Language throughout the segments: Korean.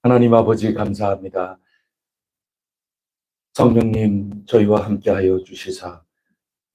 하나님 아버지 감사합니다. 성령님 저희와 함께하여 주시사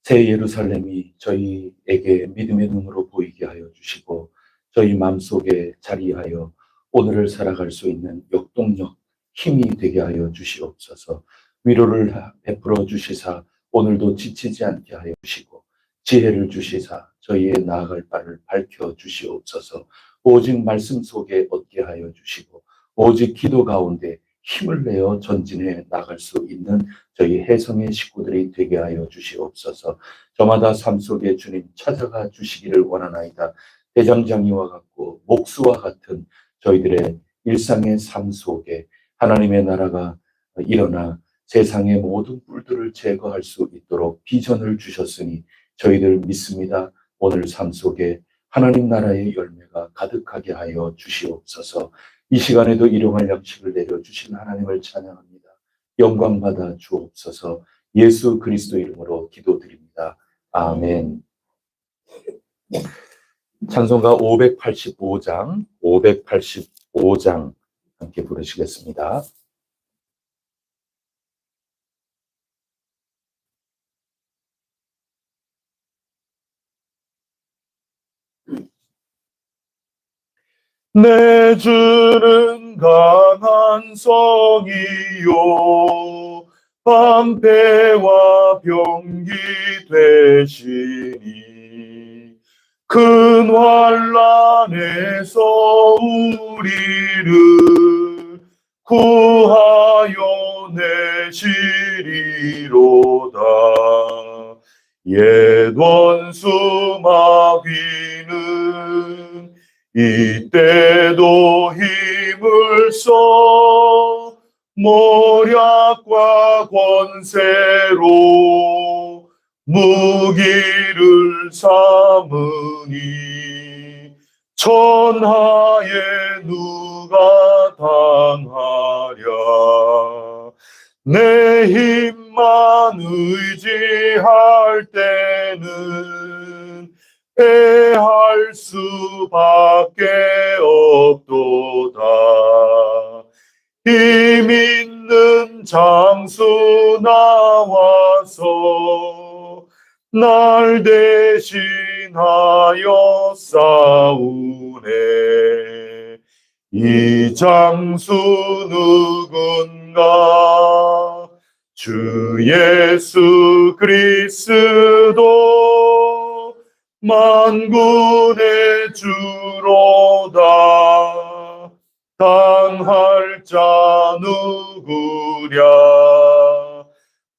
새 예루살렘이 저희에게 믿음의 눈으로 보이게 하여 주시고 저희 마음속에 자리하여 오늘을 살아갈 수 있는 역동력, 힘이 되게 하여 주시옵소서. 위로를 베풀어 주시사 오늘도 지치지 않게 하여 주시고 지혜를 주시사 저희의 나아갈 바를 밝혀 주시옵소서. 오직 말씀 속에 얻게 하여 주시고 오직 기도 가운데 힘을 내어 전진해 나갈 수 있는 저희 혜성의 식구들이 되게 하여 주시옵소서. 저마다 삶 속에 주님 찾아가 주시기를 원하나이다. 대장장이와 같고 목수와 같은 저희들의 일상의 삶 속에 하나님의 나라가 일어나 세상의 모든 뿔들을 제거할 수 있도록 비전을 주셨으니 저희들 믿습니다. 오늘 삶 속에 하나님 나라의 열매가 가득하게 하여 주시옵소서. 이 시간에도 일용할 양식을 내려주신 하나님을 찬양합니다. 영광 받아 주옵소서. 예수 그리스도 이름으로 기도드립니다. 아멘. 찬송가 585장 함께 부르시겠습니다. 내 주는 강한 성이요 방패와 병기 되시니 큰 환난에서 우리를 구하여 내시리로다. 옛 원수 마귀는 이때도 힘을 써 모략과 권세로 무기를 삼으니 천하에 누가 당하랴. 내 힘만 의지할 때는 패할 수밖에 없도다. 힘 있는 장수 나와서 날 대신하여 싸우네. 이 장수 누군가? 주 예수 그리스도 만군의 주로다. 당할 자 누구랴?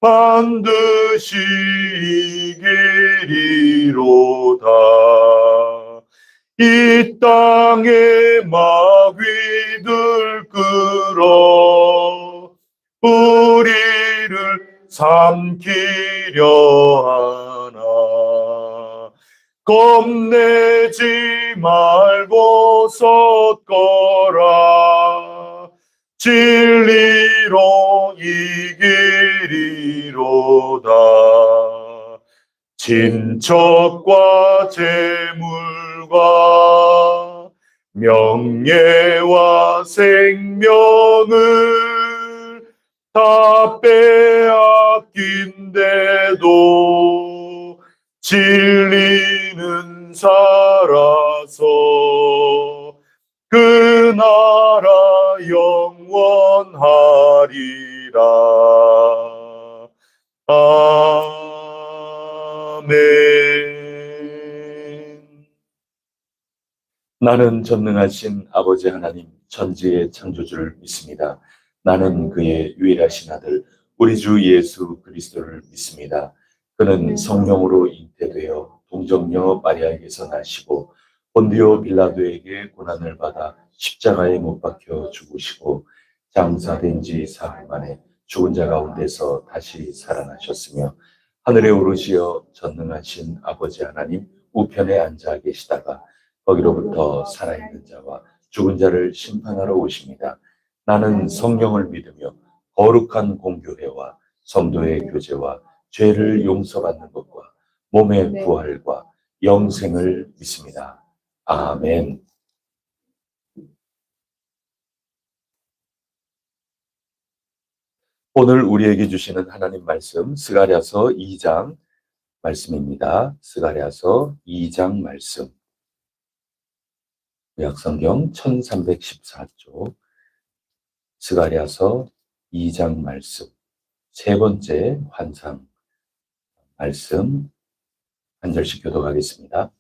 반드시 이기리로다. 이 땅의 마귀들 끌어 우리를 삼키려 하나. 겁내지 말고 섰거라. 진리로 이기리로다. 친척과 재물과 명예와 생명을 다 빼앗긴데도 진리는 살아서 그 나라 영원하리라. 아멘. 나는 전능하신 아버지 하나님 천지의 창조주를 믿습니다. 나는 그의 유일하신 아들 우리 주 예수 그리스도를 믿습니다. 그는 성령으로 잉태되어 동정녀 마리아에게서 나시고 본디오 빌라도에게 고난을 받아 십자가에 못 박혀 죽으시고 장사된 지 사흘 만에 죽은 자 가운데서 다시 살아나셨으며 하늘에 오르시어 전능하신 아버지 하나님 우편에 앉아 계시다가 거기로부터 살아있는 자와 죽은 자를 심판하러 오십니다. 나는 성령을 믿으며 거룩한 공교회와 성도의 교제와 죄를 용서받는 것과 몸의 부활과 영생을 믿습니다. 아멘. 오늘 우리에게 주시는 하나님 말씀 스가랴서 2장 말씀입니다. 스가랴서 2장 말씀. 구약성경 1314쪽 스가랴서 2장 말씀. 세 번째 환상 말씀 한 절씩 교독하겠습니다.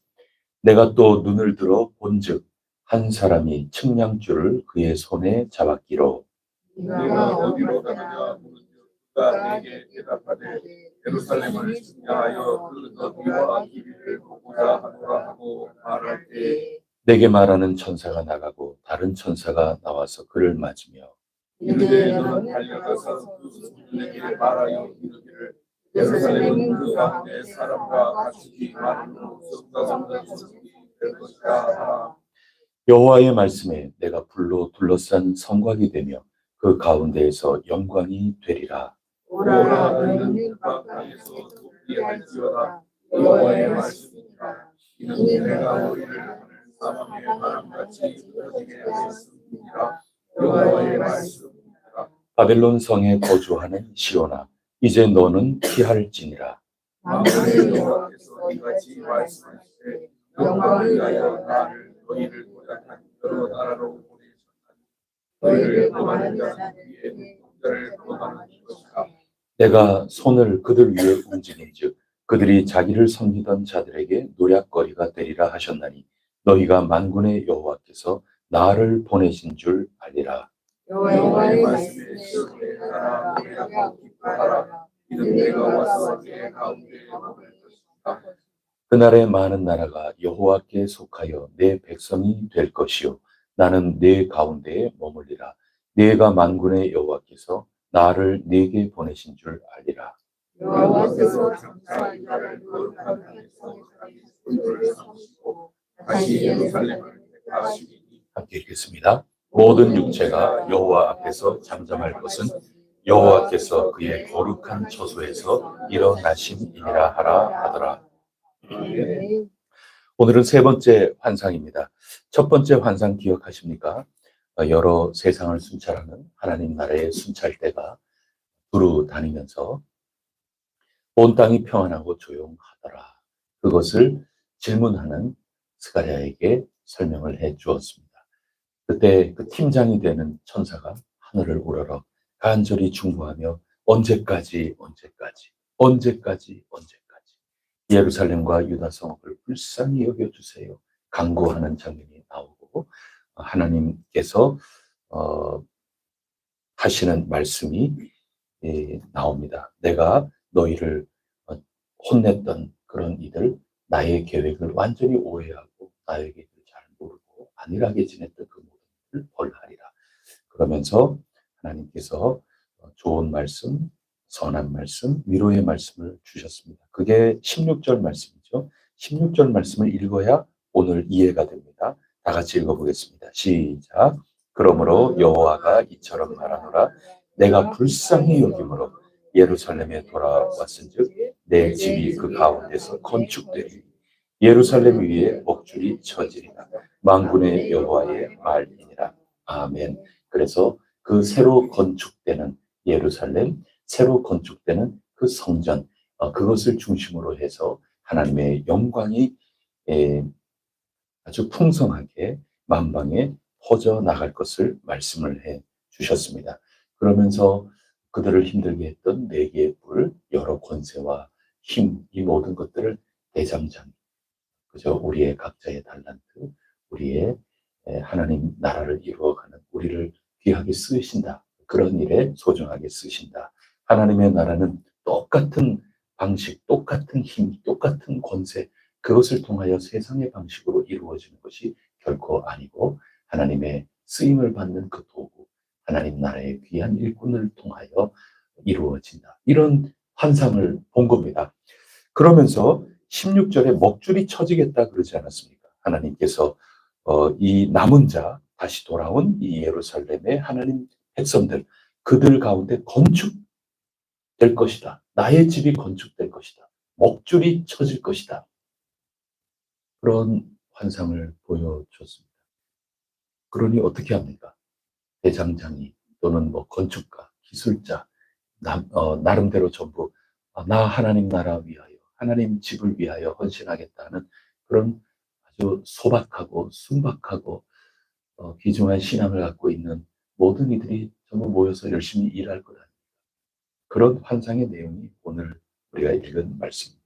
내가 또 눈을 들어 본즉 한 사람이 측량줄을 그의 손에 잡았기로 네가 어디로 가느냐 물은즉 그가 내게 대답하되 예루살렘을 측량하여 그 너비와 길이를 보고자 하노라 하고 말할 때 내게 말하는 천사가 나가고 다른 천사가 나와서 그를 맞으며 이르되 너는 달려가서 그 소년에게 말하여 이르기를 예루살렘은 그 가운데 사람과 가축이 많음으로 썩다 없는 성이 될 것이다 하라. 여호와의 말씀에 내가 불로 둘러싼 성곽이 되며 그 가운데에서 영광이 되리라. 오라 너희는 각각에서 도피할지어다. 여호와의 말씀이니라. 이는 내가 너희를 하늘 사방의 바람같이 흩어지게 하였음이니라. 여호와의 말씀이니라. 바벨론 성에 거주하는 시온아, 이제 너는 피할지니라. 만군의 여호와께서 이같이 말씀하시되 영광을 위하여 나를 너희를 도약한 여러 나라로 보내셨나니 너희를 구하는 자는 위에 문들을 걸어가는 것이다. 내가 손을 그들 위에 움직인즉 그들이 자기를 섬기던 자들에게 노략거리가 되리라 하셨나니 너희가 만군의 여호와께서 나를 보내신 줄 알리라. 여호와의 말씀에 시온하라 노래하고 기뻐하라. 이는 내가 와서 내 가운데 머물 것이다. 그날에 많은 나라가 여호와께 속하여 내 백성이 될 것이요 나는 내 가운데에 머물리라. 네가 만군의 여호와께서 나를 네게 보내신 줄 알리라. 여호와께서 장차 이날을 거룩한 백성의 손을 삼으시고 다시 예루살렘을 택하시리니. 함께 읽겠습니다. 모든 육체가 여호와 앞에서 잠잠할 것은 여호와께서 그의 거룩한 처소에서 일어나심이니라 하라 하더라. 오늘은 세 번째 환상입니다. 첫 번째 환상 기억하십니까? 여러 세상을 순찰하는 하나님 나라의 순찰대가 두루 다니면서 온 땅이 평안하고 조용하더라. 그것을 질문하는 스가랴에게 설명을 해 주었습니다. 그때 그 팀장이 되는 천사가 하늘을 우러러 간절히 중보하며 언제까지 예루살렘과 유다 성읍을 불쌍히 여겨주세요. 간구하는 장면이 나오고 하나님께서 하시는 말씀이 나옵니다. 내가 너희를 혼냈던 그런 이들, 나의 계획을 완전히 오해하고 나의 계획을 잘 모르고 안일하게 지냈던 그 모든 일을 벌하리라. 그러면서 하나님께서 좋은 말씀, 선한 말씀, 위로의 말씀을 주셨습니다. 그게 16절 말씀이죠. 16절 말씀을 읽어야 오늘 이해가 됩니다. 다 같이 읽어보겠습니다. 시작. 그러므로 여호와가 이처럼 말하노라. 내가 불쌍히 여김으로 예루살렘에 돌아왔은즉 내 집이 그 가운데서 건축되리니 예루살렘 위에 목줄이 쳐지리라. 만군의 여호와의 말이니라. 아멘. 그래서 그 새로 건축되는 예루살렘, 새로 건축되는 그 성전, 그것을 중심으로 해서 하나님의 영광이 아주 풍성하게 만방에 퍼져 나갈 것을 말씀을 해 주셨습니다. 그러면서 그들을 힘들게 했던 네 개의 뿔, 여러 권세와 힘, 이 모든 것들을 대장장, 그저 우리의 각자의 달란트, 우리의 하나님 나라를 이루어가는 우리를 귀하게 쓰신다. 그런 일에 소중하게 쓰신다. 하나님의 나라는 똑같은 방식, 똑같은 힘, 똑같은 권세, 그것을 통하여 세상의 방식으로 이루어지는 것이 결코 아니고 하나님의 쓰임을 받는 그 도구, 하나님 나라의 귀한 일꾼을 통하여 이루어진다. 이런 환상을 본 겁니다. 그러면서 16절에 먹줄이 쳐지겠다 그러지 않았습니까? 하나님께서 이 남은 자, 다시 돌아온 이 예루살렘의 하나님 백성들, 그들 가운데 건축될 것이다. 나의 집이 건축될 것이다. 먹줄이 쳐질 것이다. 그런 환상을 보여줬습니다. 그러니 어떻게 합니까? 대장장이 또는 건축가, 기술자, 나름대로 전부 나 하나님 나라 위하여, 하나님 집을 위하여 헌신하겠다는 그런 아주 소박하고 순박하고 귀중한 신앙을 갖고 있는 모든 이들이 전부 모여서 열심히 일할 거다. 그런 환상의 내용이 오늘 우리가 읽은 말씀입니다.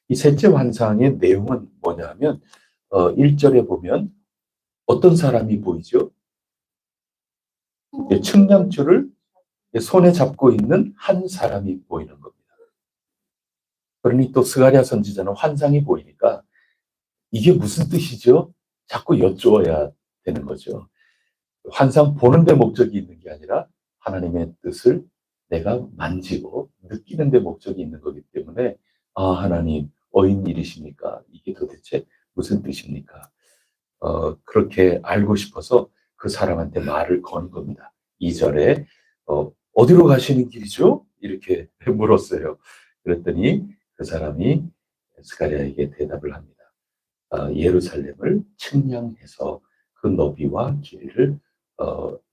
이 셋째 환상의 내용은 뭐냐 하면 1절에 보면 어떤 사람이 보이죠? 측량줄을 손에 잡고 있는 한 사람이 보이는 겁니다. 그러니 또 스가랴 선지자는 환상이 보이니까 이게 무슨 뜻이죠? 자꾸 여쭈어야 되는 거죠. 환상 보는 데 목적이 있는 게 아니라 하나님의 뜻을 내가 만지고 느끼는 데 목적이 있는 거기 때문에 하나님 어인 일이십니까? 이게 도대체 무슨 뜻입니까? 그렇게 알고 싶어서 그 사람한테 말을 거는 겁니다. 2절에 어디로 가시는 길이죠? 이렇게 물었어요. 그랬더니 그 사람이 스가랴에게 대답을 합니다. 예루살렘을 측량해서 그 너비와 길이를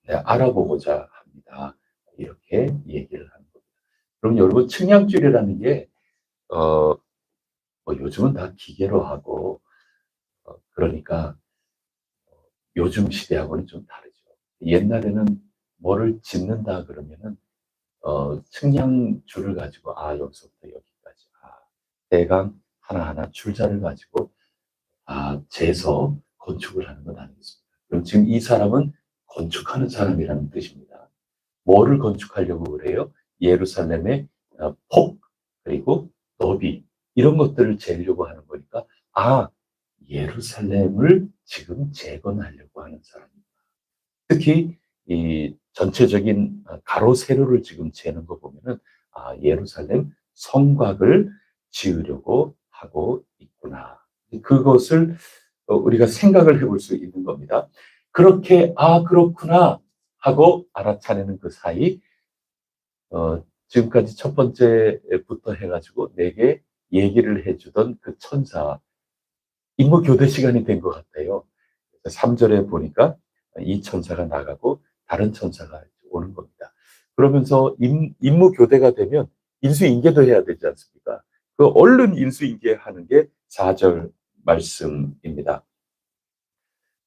알아보고자 합니다. 이렇게 얘기를 하는 겁니다. 그럼 여러분 측량줄이라는 게 요즘은 다 기계로 하고 그러니까 요즘 시대하고는 좀 다르죠. 옛날에는 뭐를 짓는다 그러면은 측량줄을 가지고 여기서부터 여기까지 대강 하나하나 줄자를 가지고 재서 건축을 하는 건 아니겠습니까? 그럼 지금 이 사람은 건축하는 사람이라는 뜻입니다. 뭐를 건축하려고 그래요? 예루살렘의 폭 그리고 너비 이런 것들을 재려고 하는 거니까 예루살렘을 지금 재건하려고 하는 사람입니다. 특히 이 전체적인 가로 세로를 지금 재는 거 보면은 예루살렘 성곽을 지으려고 하고 있구나. 그것을 우리가 생각을 해볼 수 있는 겁니다. 그렇게 그렇구나 하고 알아차리는 그 사이 지금까지 첫 번째부터 해가지고 내게 얘기를 해주던 그 천사 임무 교대 시간이 된 것 같아요. 3절에 보니까 이 천사가 나가고 다른 천사가 오는 겁니다. 그러면서 임무 교대가 되면 인수인계도 해야 되지 않습니까? 그 얼른 인수인계하는 게 4절 말씀입니다.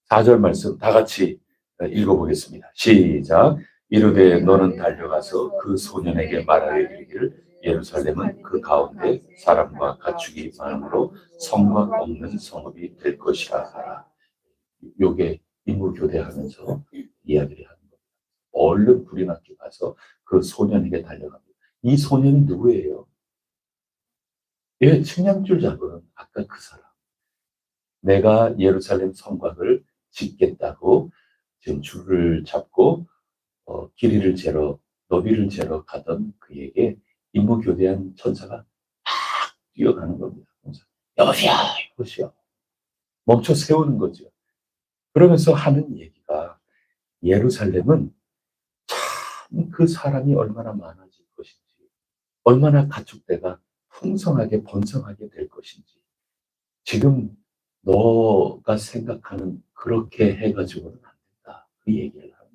4절 말씀 다 같이 읽어보겠습니다. 시작. 이르되 너는 달려가서 그 소년에게 말하여 이르기를 예루살렘은 그 가운데 사람과 가축이 많으므로 성곽 없는 성읍이 될 것이라 하라. 요게 임무 교대하면서 이야기를 하는 겁니다. 얼른 불이 나게 가서 그 소년에게 달려갑니다. 이 소년이 누구예요? 측량줄 잡은 아까 그 사람. 내가 예루살렘 성곽을 짓겠다고 지금 줄을 잡고 길이를 재러 너비를 재러 가던 그에게 임무 교대한 천사가 막 뛰어가는 겁니다. 여보세요, 여보세요. 멈춰 세우는 거죠. 그러면서 하는 얘기가 예루살렘은 참 그 사람이 얼마나 많아질 것인지, 얼마나 가축대가 풍성하게 번성하게 될 것인지, 지금 너가 생각하는 그렇게 해가지고는 안 된다. 그 얘기를 하는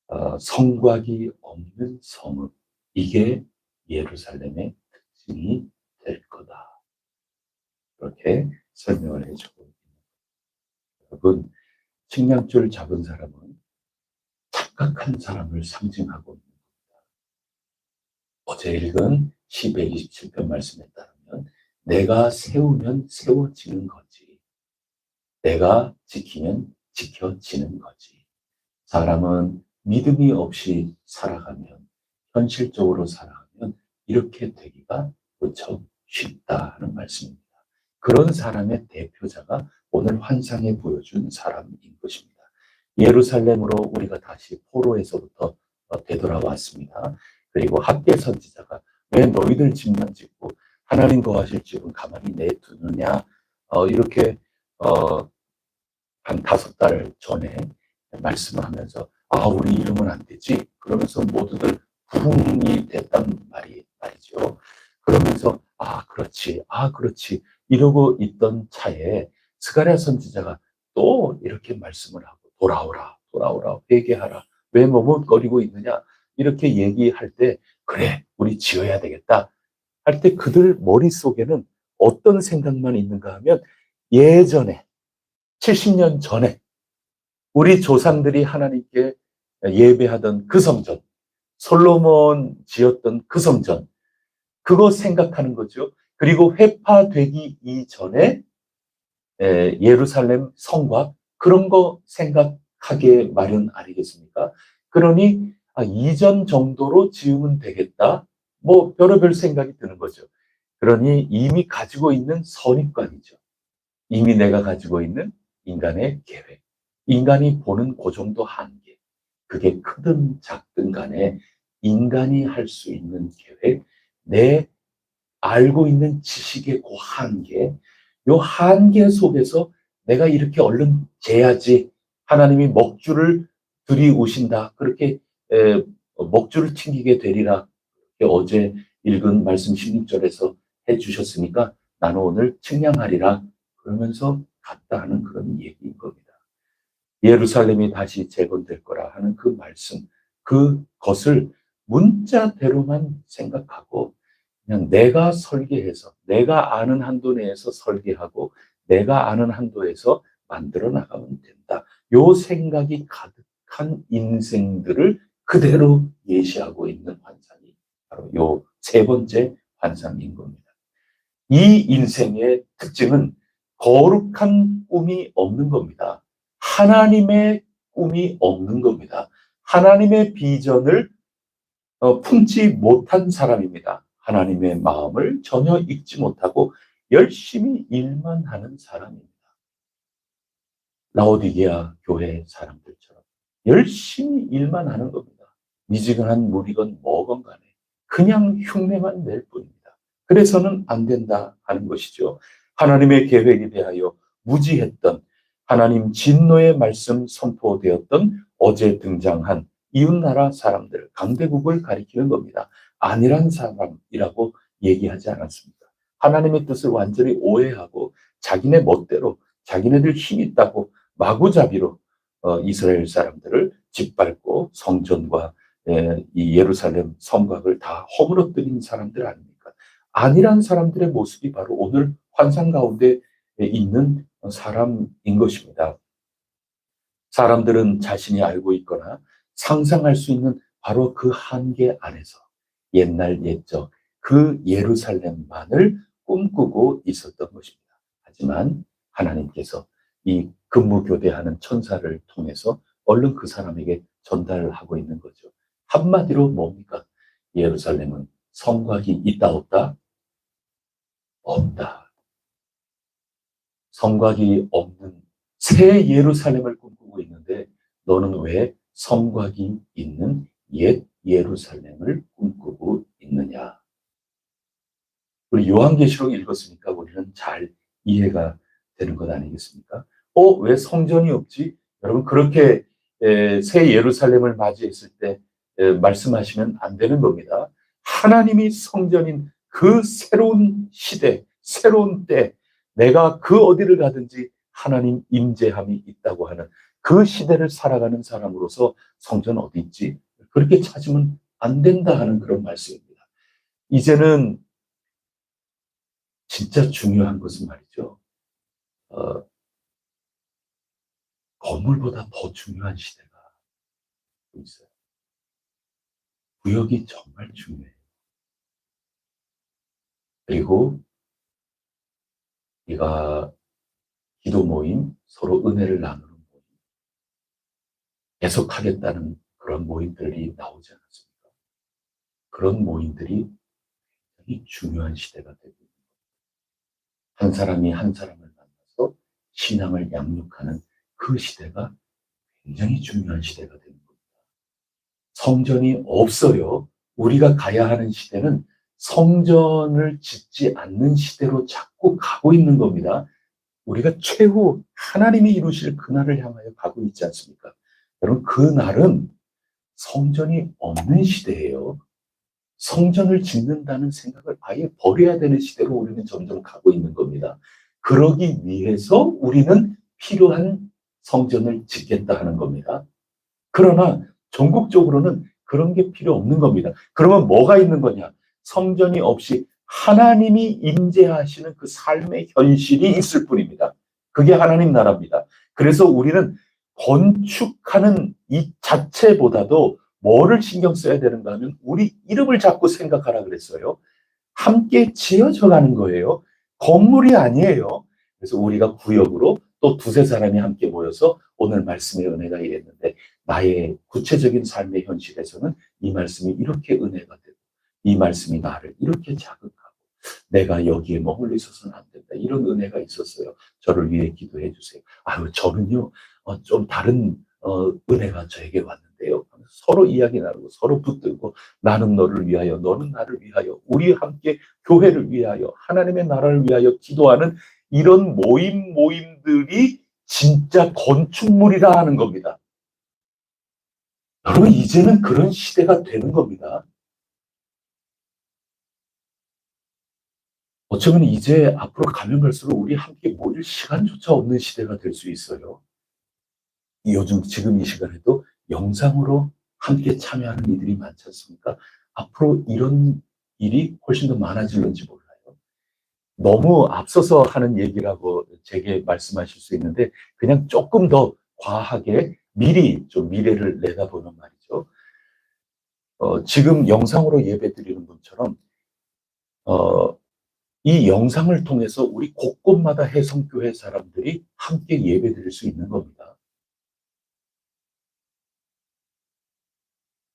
거예요. 성곽이 없는 성읍, 이게 예루살렘의 특징이 될 거다. 그렇게 설명을 해주고 있는 거예요. 여러분, 측량줄 잡은 사람은 착각한 사람을 상징하고 있는 겁니다. 어제 읽은 시 127편 말씀에 따르면 내가 세우면 세워지는 거지. 내가 지키면 지켜지는 거지. 사람은 믿음이 없이 살아가면, 현실적으로 살아가면 이렇게 되기가 무척 쉽다 하는 말씀입니다. 그런 사람의 대표자가 오늘 환상에 보여준 사람인 것입니다. 예루살렘으로 우리가 다시 포로에서부터 되돌아왔습니다. 그리고 학계 선지자가 왜 너희들 집만 짓고 하나님 거하실 집은 가만히 내두느냐 이렇게 한 5달 전에 말씀하면서 우리 이러면 안 되지 그러면서 모두들 부흥이 됐단 말이죠. 그러면서 그렇지 이러고 있던 차에 스가랴 선지자가 또 이렇게 말씀을 하고 돌아오라 회개하라 왜 머뭇거리고 있느냐 이렇게 얘기할 때 그래 우리 지어야 되겠다 할 때 그들 머릿속에는 어떤 생각만 있는가 하면 예전에 70년 전에 우리 조상들이 하나님께 예배하던 그 성전, 솔로몬 지었던 그 성전, 그거 생각하는 거죠. 그리고 회파되기 이전에 예루살렘 성곽 그런 거 생각하게 마련 아니겠습니까? 그러니 이전 정도로 지으면 되겠다. 뭐 별의별 생각이 드는 거죠. 그러니 이미 가지고 있는 선입관이죠. 이미 내가 가지고 있는 인간의 계획. 인간이 보는 그 정도 한계. 그게 크든 작든 간에 인간이 할 수 있는 계획, 내 알고 있는 지식의 그 한계, 요 한계 속에서 내가 이렇게 얼른 재야지. 하나님이 먹줄을 들이우신다. 그렇게 먹줄을 튕기게 되리라. 어제 읽은 말씀 16절에서 해주셨으니까 나는 오늘 측량하리라. 그러면서 갔다 하는 그런 얘기인 겁니다. 예루살렘이 다시 재건될 거라 하는 그 말씀, 그것을 문자대로만 생각하고 그냥 내가 설계해서 내가 아는 한도 내에서 설계하고 내가 아는 한도에서 만들어 나가면 된다. 요 생각이 가득한 인생들을 그대로 예시하고 있는 환상이 바로 요 세 번째 환상인 겁니다. 이 인생의 특징은 거룩한 꿈이 없는 겁니다. 하나님의 꿈이 없는 겁니다. 하나님의 비전을 품지 못한 사람입니다. 하나님의 마음을 전혀 읽지 못하고 열심히 일만 하는 사람입니다. 라오디게아 교회 사람들처럼 열심히 일만 하는 겁니다. 미지근한 물이건 뭐건 간에 그냥 흉내만 낼 뿐입니다. 그래서는 안 된다 하는 것이죠. 하나님의 계획에 대하여 무지했던 하나님 진노의 말씀 선포되었던 어제 등장한 이웃나라 사람들, 강대국을 가리키는 겁니다. 아니란 사람이라고 얘기하지 않았습니다. 하나님의 뜻을 완전히 오해하고 자기네 멋대로 자기네들 힘 있다고 마구잡이로 이스라엘 사람들을 짓밟고 성전과 이 예루살렘 성곽을 다 허물어뜨린 사람들 아닙니까? 아니란 사람들의 모습이 바로 오늘 환상 가운데 있는 사람인 것입니다. 사람들은 자신이 알고 있거나 상상할 수 있는 바로 그 한계 안에서 옛날 옛적 그 예루살렘만을 꿈꾸고 있었던 것입니다. 하지만 하나님께서 이 근무교대하는 천사를 통해서 얼른 그 사람에게 전달하고 있는 거죠. 한마디로 뭡니까? 예루살렘은 성곽이 있다 없다? 없다. 성곽이 없는 새 예루살렘을 꿈꾸고 있는데 너는 왜 성곽이 있는 옛 예루살렘을 꿈꾸고 있느냐? 우리 요한계시록 읽었으니까 우리는 잘 이해가 되는 것 아니겠습니까? 왜 성전이 없지? 여러분 그렇게 새 예루살렘을 맞이했을 때 말씀하시면 안 되는 겁니다. 하나님이 성전인 그 새로운 시대, 새로운 때 내가 그 어디를 가든지 하나님 임재함이 있다고 하는 그 시대를 살아가는 사람으로서 성전 어디 있지? 그렇게 찾으면 안 된다 하는 그런 말씀입니다. 이제는 진짜 중요한 것은 말이죠. 건물보다 더 중요한 시대가 있어요. 구역이 정말 중요해요. 그리고 우리가 기도 모임, 서로 은혜를 나누는 모임, 계속하겠다는 그런 모임들이 나오지 않았습니까? 그런 모임들이 굉장히 중요한 시대가 되고 있는 거예요. 한 사람이 한 사람을 만나서 신앙을 양육하는 그 시대가 굉장히 중요한 시대가 되는 겁니다. 성전이 없어요. 우리가 가야 하는 시대는 성전을 짓지 않는 시대로 자꾸 가고 있는 겁니다. 우리가 최후 하나님이 이루실 그날을 향하여 가고 있지 않습니까? 여러분 그날은 성전이 없는 시대예요. 성전을 짓는다는 생각을 아예 버려야 되는 시대로 우리는 점점 가고 있는 겁니다. 그러기 위해서 우리는 필요한 성전을 짓겠다 하는 겁니다. 그러나 전국적으로는 그런 게 필요 없는 겁니다. 그러면 뭐가 있는 거냐? 성전이 없이 하나님이 임재하시는 그 삶의 현실이 있을 뿐입니다. 그게 하나님 나라입니다. 그래서 우리는 건축하는 이 자체보다도 뭐를 신경 써야 되는가 하면 우리 이름을 자꾸 생각하라 그랬어요. 함께 지어져 가는 거예요. 건물이 아니에요. 그래서 우리가 구역으로 또 두세 사람이 함께 모여서 오늘 말씀의 은혜가 이랬는데 나의 구체적인 삶의 현실에서는 이 말씀이 이렇게 은혜가 되고 이 말씀이 나를 이렇게 자극하고 내가 여기에 머물러 있어서는 안 된다. 이런 은혜가 있었어요. 저를 위해 기도해 주세요. 아유, 저는요, 좀 다른 은혜가 저에게 왔는데요. 서로 이야기 나누고 서로 붙들고 나는 너를 위하여 너는 나를 위하여 우리 함께 교회를 위하여 하나님의 나라를 위하여 기도하는 이런 모임들이 진짜 건축물이라 하는 겁니다. 여러분 이제는 그런 시대가 되는 겁니다. 어쩌면 이제 앞으로 가면 갈수록 우리 함께 모일 시간조차 없는 시대가 될 수 있어요. 요즘 지금 이 시간에도 영상으로 함께 참여하는 이들이 많지 않습니까? 앞으로 이런 일이 훨씬 더 많아질는지 몰라요. 너무 앞서서 하는 얘기라고 제게 말씀하실 수 있는데 그냥 조금 더 과하게 미리 좀 미래를 내다보는 말이죠. 지금 영상으로 예배 드리는 분처럼 이 영상을 통해서 우리 곳곳마다 해성교회 사람들이 함께 예배 드릴 수 있는 겁니다.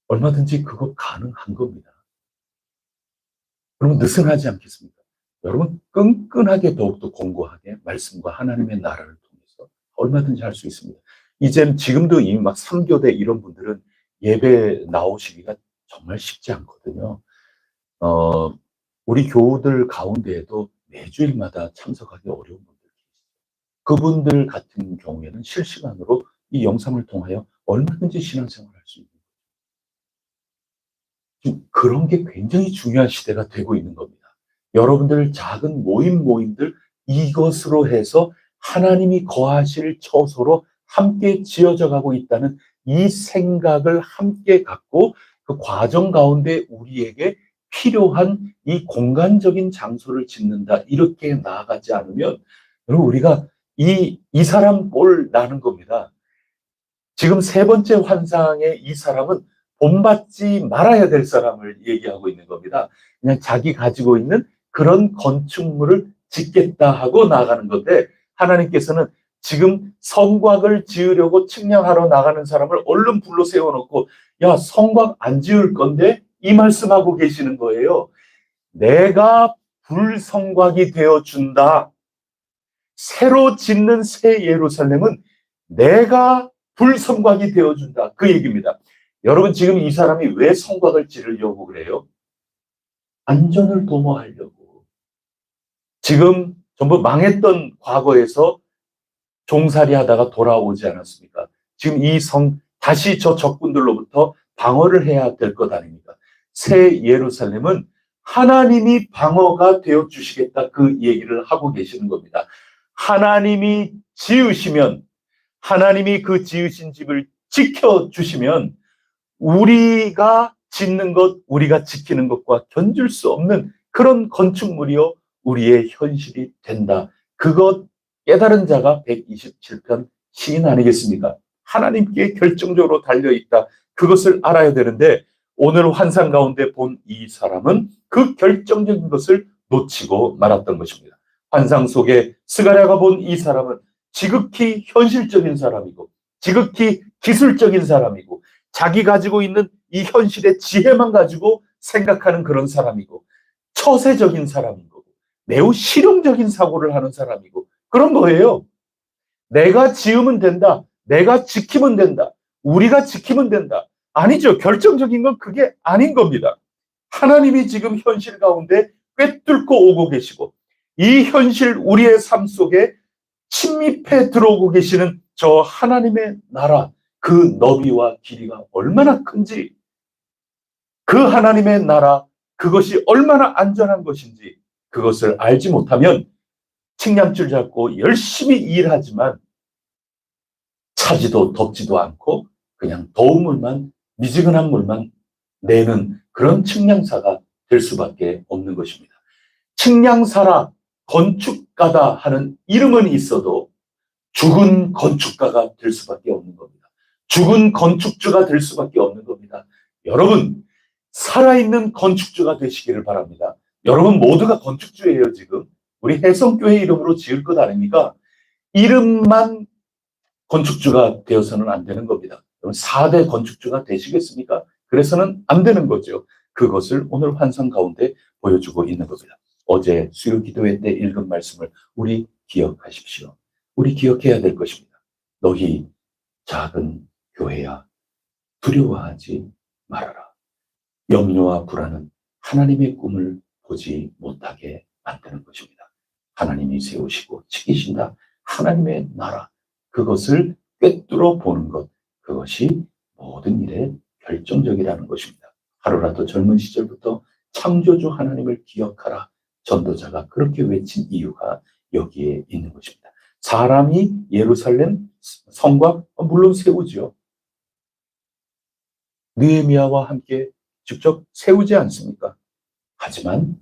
얼마든지 그거 가능한 겁니다. 그러면 느슨하지 않겠습니까? 여러분 끈끈하게 더욱더 공고하게 말씀과 하나님의 나라를 통해서 얼마든지 할 수 있습니다. 이젠 지금도 이미 막 3교대 이런 분들은 예배 나오시기가 정말 쉽지 않거든요. 우리 교우들 가운데에도 매주일마다 참석하기 어려운 분들 계시죠. 그분들 같은 경우에는 실시간으로 이 영상을 통하여 얼마든지 신앙생활을 할 수 있는 거죠. 지금 그런 게 굉장히 중요한 시대가 되고 있는 겁니다. 여러분들 작은 모임들 이것으로 해서 하나님이 거하실 처소로 함께 지어져 가고 있다는 이 생각을 함께 갖고 그 과정 가운데 우리에게 필요한 이 공간적인 장소를 짓는다. 이렇게 나아가지 않으면 여러분 우리가 이 사람 꼴 나는 겁니다. 지금 세 번째 환상의 이 사람은 본받지 말아야 될 사람을 얘기하고 있는 겁니다. 그냥 자기 가지고 있는 그런 건축물을 짓겠다 하고 나가는 건데 하나님께서는 지금 성곽을 지으려고 측량하러 나가는 사람을 얼른 불러 세워놓고 야 성곽 안 지을 건데 이 말씀하고 계시는 거예요. 내가 불성곽이 되어준다. 새로 짓는 새 예루살렘은 내가 불성곽이 되어준다. 그 얘기입니다. 여러분 지금 이 사람이 왜 성곽을 지으려고 그래요? 안전을 도모하려고. 지금 전부 망했던 과거에서 종살이 하다가 돌아오지 않았습니까? 지금 이 다시 저 적군들로부터 방어를 해야 될 것 아닙니까? 새 예루살렘은 하나님이 방어가 되어 주시겠다 그 얘기를 하고 계시는 겁니다. 하나님이 지으시면 하나님이 그 지으신 집을 지켜주시면 우리가 짓는 것, 우리가 지키는 것과 견줄 수 없는 그런 건축물이요 우리의 현실이 된다. 그것 깨달은 자가 127편 시인 아니겠습니까? 하나님께 결정적으로 달려있다. 그것을 알아야 되는데 오늘 환상 가운데 본 이 사람은 그 결정적인 것을 놓치고 말았던 것입니다. 환상 속에 스가랴가 본 이 사람은 지극히 현실적인 사람이고 지극히 기술적인 사람이고 자기 가지고 있는 이 현실의 지혜만 가지고 생각하는 그런 사람이고 처세적인 사람인 거고 매우 실용적인 사고를 하는 사람이고 그런 거예요. 내가 지으면 된다. 내가 지키면 된다. 우리가 지키면 된다. 아니죠. 결정적인 건 그게 아닌 겁니다. 하나님이 지금 현실 가운데 꿰뚫고 오고 계시고 이 현실 우리의 삶 속에 침입해 들어오고 계시는 저 하나님의 나라 그 너비와 길이가 얼마나 큰지 그 하나님의 나라 그것이 얼마나 안전한 것인지 그것을 알지 못하면 측량줄 잡고 열심히 일하지만 차지도 덥지도 않고 그냥 더운 물만 미지근한 물만 내는 그런 측량사가 될 수밖에 없는 것입니다. 측량사라 건축가다 하는 이름은 있어도 죽은 건축가가 될 수밖에 없는 겁니다. 죽은 건축주가 될 수밖에 없는 겁니다. 여러분, 살아있는 건축주가 되시기를 바랍니다. 여러분 모두가 건축주예요. 지금 우리 혜성교회 이름으로 지을 것 아닙니까? 이름만 건축주가 되어서는 안 되는 겁니다. 여러분 4대 건축주가 되시겠습니까? 그래서는 안 되는 거죠. 그것을 오늘 환상 가운데 보여주고 있는 겁니다. 어제 수요 기도회 때 읽은 말씀을 우리 기억하십시오. 우리 기억해야 될 것입니다. 너희 작은 교회야, 두려워하지 말아라. 염려와 불안은 하나님의 꿈을 보지 못하게 만드는 것입니다. 하나님이 세우시고 지키신다. 하나님의 나라, 그것을 꿰뚫어 보는 것, 그것이 모든 일에 결정적이라는 것입니다. 하루라도 젊은 시절부터 창조주 하나님을 기억하라. 전도자가 그렇게 외친 이유가 여기에 있는 것입니다. 사람이 예루살렘 성곽 물론 세우죠. 느헤미야와 함께 직접 세우지 않습니까? 하지만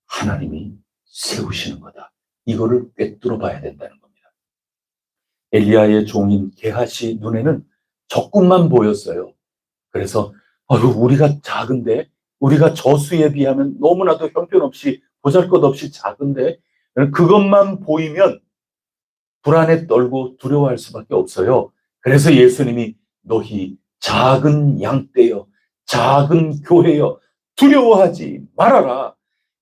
하나님이 세우시는 거다. 이거를 꿰뚫어 봐야 된다는 겁니다. 엘리야의 종인 게하시 눈에는 적군만 보였어요. 그래서 우리가 작은데, 우리가 저수에 비하면 너무나도 형편없이 보잘것없이 작은데 그것만 보이면 불안에 떨고 두려워할 수밖에 없어요. 그래서 예수님이 너희 작은 양떼여, 작은 교회여, 두려워하지 말아라.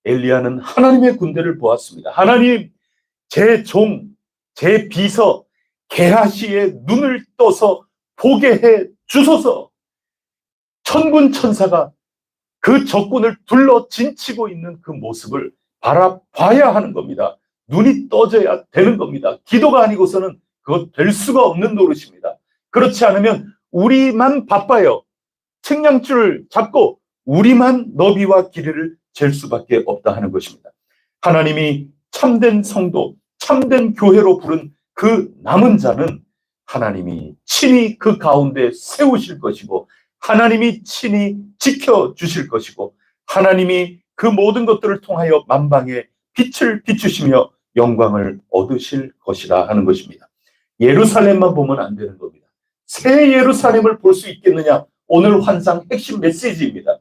엘리야는 하나님의 군대를 보았습니다. 하나님, 제 종, 제 비서 게하시의 눈을 떠서 보게 해 주소서. 천군 천사가 그 적군을 둘러 진치고 있는 그 모습을 바라봐야 하는 겁니다. 눈이 떠져야 되는 겁니다. 기도가 아니고서는 그것 될 수가 없는 노릇입니다. 그렇지 않으면 우리만 바빠요. 측량줄을 잡고 우리만 너비와 길이를 잴 수밖에 없다 하는 것입니다. 하나님이 참된 성도, 참된 교회로 부른 그 남은 자는 하나님이 친히 그 가운데 세우실 것이고 하나님이 친히 지켜주실 것이고 하나님이 그 모든 것들을 통하여 만방에 빛을 비추시며 영광을 얻으실 것이라 하는 것입니다. 예루살렘만 보면 안 되는 겁니다. 새 예루살렘을 볼 수 있겠느냐? 오늘 환상 핵심 메시지입니다.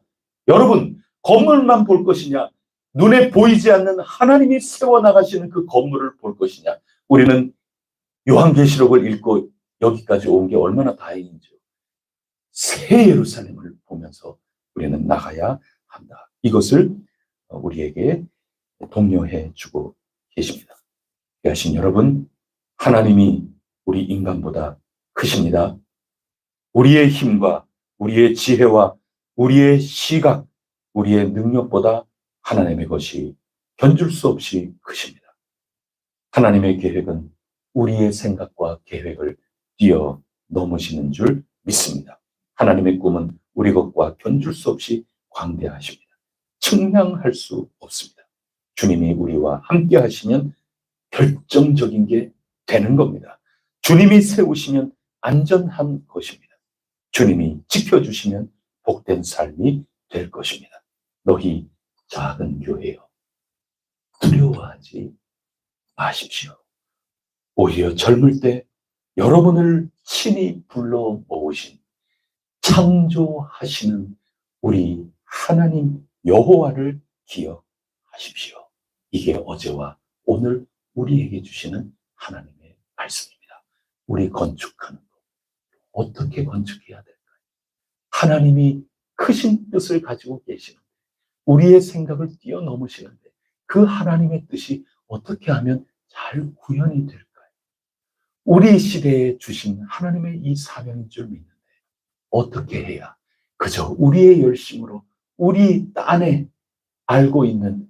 여러분, 건물만 볼 것이냐? 눈에 보이지 않는 하나님이 세워나가시는 그 건물을 볼 것이냐? 우리는 요한계시록을 읽고 여기까지 온 게 얼마나 다행인지요. 새 예루살렘을 보면서 우리는 나가야 한다. 이것을 우리에게 독려해 주고 계십니다. 귀하신 여러분, 하나님이 우리 인간보다 크십니다. 우리의 힘과 우리의 지혜와 우리의 시각, 우리의 능력보다 하나님의 것이 견줄 수 없이 크십니다. 하나님의 계획은 우리의 생각과 계획을 뛰어넘으시는 줄 믿습니다. 하나님의 꿈은 우리 것과 견줄 수 없이 광대하십니다. 측량할 수 없습니다. 주님이 우리와 함께 하시면 결정적인 게 되는 겁니다. 주님이 세우시면 안전한 것입니다. 주님이 지켜주시면 복된 삶이 될 것입니다. 너희 작은 교회여, 두려워하지 마십시오. 오히려 젊을 때 여러분을 친히 불러 모으신 창조하시는 우리 하나님 여호와를 기억하십시오. 이게 어제와 오늘 우리에게 주시는 하나님의 말씀입니다. 우리 건축하는 것, 어떻게 건축해야 될까요? 하나님이 크신 뜻을 가지고 계시는데 우리의 생각을 뛰어넘으시는데 그 하나님의 뜻이 어떻게 하면 잘 구현이 될까요? 우리 시대에 주신 하나님의 이 사명인 줄 믿는데 어떻게 해야 그저 우리의 열심으로 우리 안에 알고 있는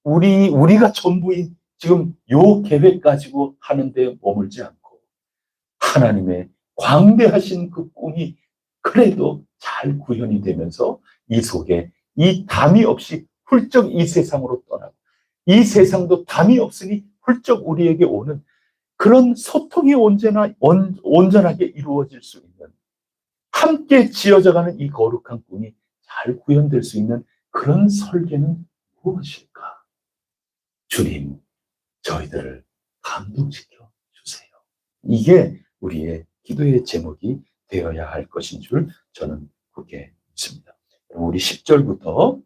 우리가 전부인 지금 요 계획 가지고 하는데 머물지 않고 하나님의 광대하신 그 꿈이 그래도 잘 구현이 되면서 이 속에 이 담이 없이 훌쩍 이 세상으로 떠나고 이 세상도 담이 없으니 훌쩍 우리에게 오는 그런 소통이 온전하게 이루어질 수 있는 함께 지어져가는 이 거룩한 꿈이 잘 구현될 수 있는 그런 설계는 무엇일까? 주님, 저희들을 감동시켜 주세요. 이게 우리의 기도의 제목이 되어야 할 것인 줄 저는 굳게 믿습니다. 우리 10절부터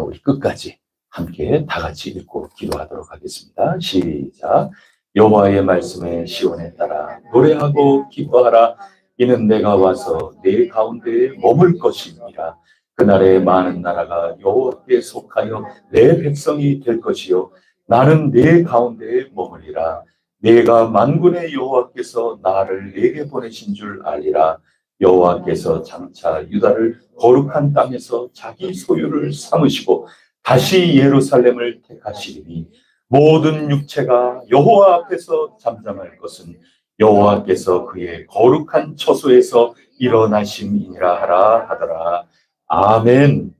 우리 끝까지 함께 다 같이 읽고 기도하도록 하겠습니다. 시작. 여호와의 말씀에 시온에 따라 노래하고 기뻐하라. 이는 내가 와서 내 가운데에 머물 것이니라. 그날에 많은 나라가 여호와께 속하여 내 백성이 될 것이요 나는 내 가운데에 머물리라. 내가 만군의 여호와께서 나를 내게 보내신 줄 알리라. 여호와께서 장차 유다를 거룩한 땅에서 자기 소유를 삼으시고 다시 예루살렘을 택하시리니 모든 육체가 여호와 앞에서 잠잠할 것은 여호와께서 그의 거룩한 처소에서 일어나심이니라 하라 하더라. 아멘.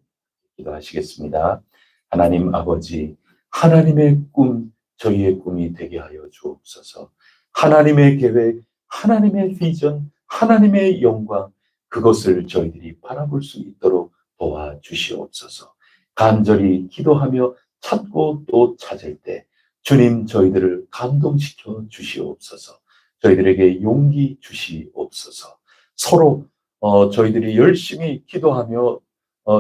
기도하시겠습니다. 하나님 아버지, 하나님의 꿈, 저희의 꿈이 되게 하여 주옵소서. 하나님의 계획, 하나님의 비전, 하나님의 영광, 그것을 저희들이 바라볼 수 있도록 도와주시옵소서. 간절히 기도하며 찾고 또 찾을 때 주님 저희들을 감동시켜 주시옵소서. 저희들에게 용기 주시옵소서. 서로 저희들이 열심히 기도하며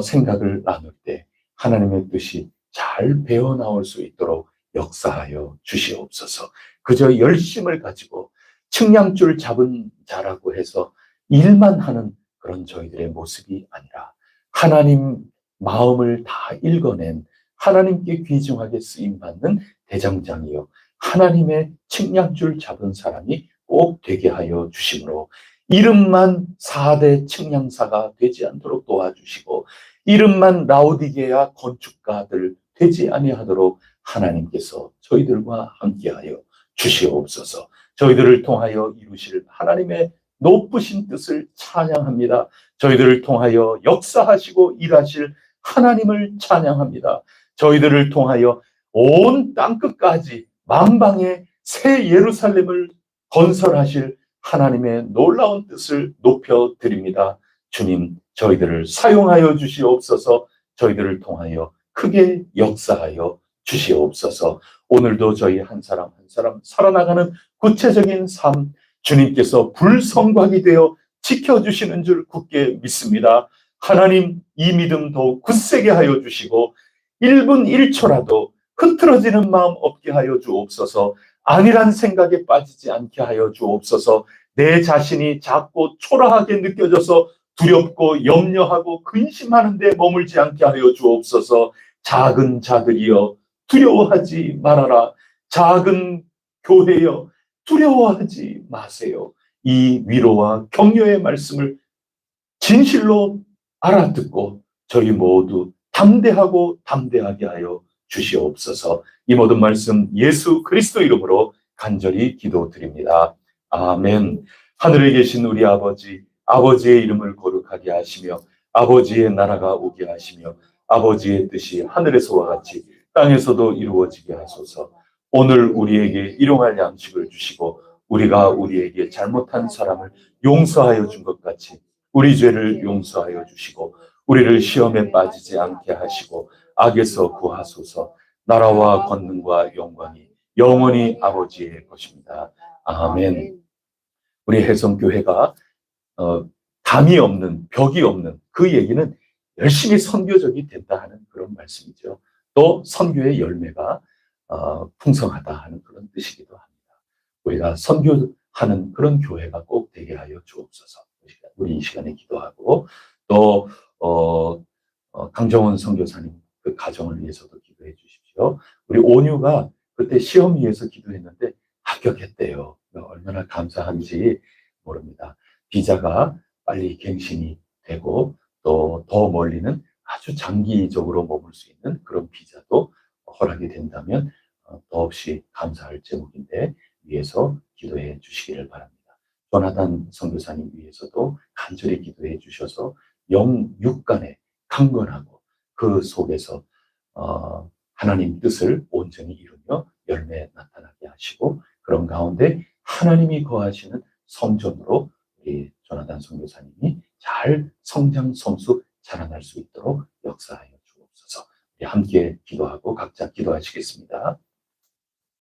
생각을 나눌 때 하나님의 뜻이 잘 배어나올 수 있도록 역사하여 주시옵소서. 그저 열심을 가지고 측량줄 잡은 자라고 해서 일만 하는 그런 저희들의 모습이 아니라 하나님 마음을 다 읽어낸 하나님께 귀중하게 쓰임받는 대장장이요 하나님의 측량줄 잡은 사람이 꼭 되게 하여 주심으로 이름만 4대 측량사가 되지 않도록 도와주시고 이름만 라오디게아 건축가들 되지 아니하도록 하나님께서 저희들과 함께하여 주시옵소서. 저희들을 통하여 이루실 하나님의 높으신 뜻을 찬양합니다. 저희들을 통하여 역사하시고 일하실 하나님을 찬양합니다. 저희들을 통하여 온 땅끝까지 만방의 새 예루살렘을 건설하실 하나님의 놀라운 뜻을 높여드립니다. 주님, 저희들을 사용하여 주시옵소서. 저희들을 통하여 크게 역사하여 주시옵소서. 오늘도 저희 한 사람 한 사람 살아나가는 구체적인 삶, 주님께서 불성곽이 되어 지켜주시는 줄 굳게 믿습니다. 하나님, 이 믿음 더욱 굳세게 하여 주시고 1분 1초라도 흐트러지는 마음 없게 하여 주옵소서. 아니란 생각에 빠지지 않게 하여 주옵소서. 내 자신이 작고 초라하게 느껴져서 두렵고 염려하고 근심하는 데 머물지 않게 하여 주옵소서. 작은 자들이여 두려워하지 말아라. 작은 교회여 두려워하지 마세요. 이 위로와 격려의 말씀을 진실로 알아듣고 저희 모두 담대하고 담대하게 하여 주시옵소서. 이 모든 말씀 예수 그리스도 이름으로 간절히 기도드립니다. 아멘. 하늘에 계신 우리 아버지, 아버지의 이름을 거룩하게 하시며 아버지의 나라가 오게 하시며 아버지의 뜻이 하늘에서와 같이 땅에서도 이루어지게 하소서. 오늘 우리에게 일용할 양식을 주시고 우리가 우리에게 잘못한 사람을 용서하여 준 것 같이 우리 죄를 용서하여 주시고 우리를 시험에 빠지지 않게 하시고 악에서 구하소서. 나라와 권능과 영광이 영원히 아버지의 것입니다. 아멘. 우리 혜성교회가 담이 없는, 벽이 없는 그 얘기는 열심히 선교적이 된다 하는 그런 말씀이죠. 또 선교의 열매가 풍성하다 하는 그런 뜻이기도 합니다. 우리가 선교하는 그런 교회가 꼭 되게 하여 주옵소서. 우리 이 시간에 기도하고 또 강정원 선교사님 그 가정을 위해서도 기도해 주십시오. 우리 온유가 그때 시험 위해서 기도했는데 합격했대요. 얼마나 감사한지 모릅니다. 비자가 빨리 갱신이 되고 또 더 멀리는 아주 장기적으로 머물 수 있는 그런 비자도 허락이 된다면 더없이 감사할 제목인데 위해서 기도해 주시기를 바랍니다. 조나단 선교사님 위해서도 간절히 기도해 주셔서 영육간에 강건하고 그 속에서 하나님 뜻을 온전히 이루며 열매 나타나게 하시고 그런 가운데 하나님이 거하시는 성전으로 우리 조나단 귀한 선교사님이 잘 성장 성수 자라날 수 있도록 역사하여 주옵소서. 우리 함께 기도하고 각자 기도하시겠습니다.